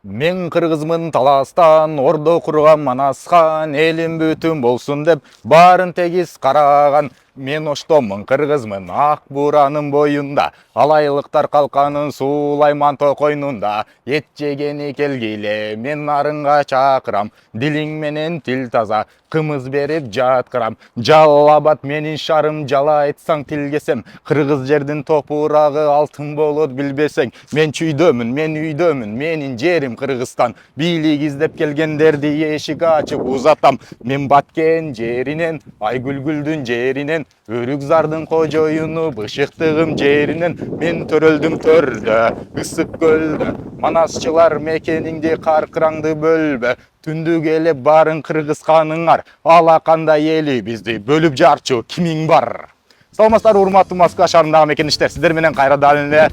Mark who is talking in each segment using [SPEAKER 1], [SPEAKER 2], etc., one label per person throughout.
[SPEAKER 1] Мен кыргызмын Таластан, ордо курган Манасхан, элим бүтүн болсун деп барын тегиз караган. Мен оштомун кыргызмын ак буранын боюнда, алайлыктар калканын Сулайман токойнунда. Эт жегени келгиле, мен нарынга чакырам, дилиң менен тил таза, кымыз берип жаткырам. Жалал Абад менин шарым, жала айтсаң тилгесем, кыргыз жердин топурагы алтын болот билбесең. Мен чүйдөмүн, мен үйдөмүн, менин жерим Кыргызстан. Бийлик издеп келгендерди эшик ачып узатам. Мен Баткен жеринен, Айгүлгүлдүн жеринен, Өрүкзардын кожоюну, Бышыктыгым жеринен. Мен төрөлдүм төрдө, ысык көлдө, Манасчылар мекениңди каркыраңды бөлбө. Түндүк элеп барын Кыргызстаныңар, ала кандай эли бизди бөлүп жарчу кимиң бар? Саламатсыздар, урматтуу Москва шаарындагы мекендештер. Сиздер менен кайрадан эле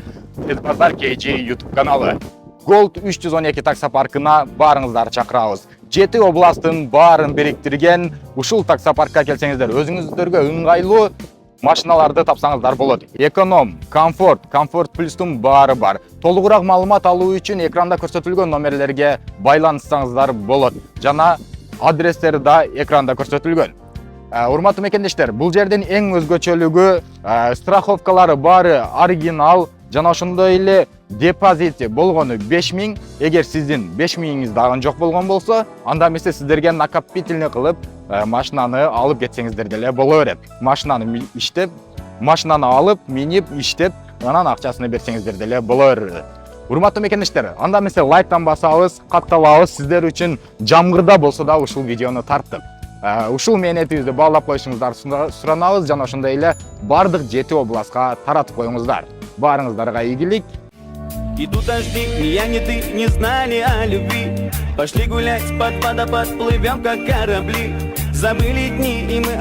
[SPEAKER 1] Базар KG YouTube каналы. Gold 312 таксопаркына барыңыздар чакырабыз. 7 областын баарын бириктирген ушул таксопаркка келсеңиздер, өзүңүздөргө ыңгайлуу машиналарды тапсаңыздар болот. Эконом, комфорт плюстун баары бар. Толугураак маалымат алуу үчүн экранда көрсөтүлгөн номерлерге байланышсаңыздар болот. Жана адрестер да экранда көрсөтүлгөн. Урматтуу мекендештер, бул жердин эң өзгөчөлүгү страховкалары баары оригинал, жана ошондой эле депозит болгону 5000. Эгер сиздин 5000иңиз дагы жок болгон болсо, анда эмесе сиздерге накопительный кылып машинаны алып кетсеңиздер деле боло берет. Машинаны алып, минип, иштеп, анан акчасын берсеңиздер деле боло берет. Урматтуу мекендештер, анда эмесе лайктан басабыз, катталабыз. Сиздер үчүн жамгырда болсо да ушул видеону тарттык. Ушул мээнетибизди баалап коюшуңуздар суранабыз, жана ошондой эле бардык 7 областка таратып коюңуздар. Барыңыздарга ийгилик.
[SPEAKER 2] Идут дожди, ни я, ни ты не знали о любви. Пошли гулять под водопад, плывем как корабли. Забыли дни, и мы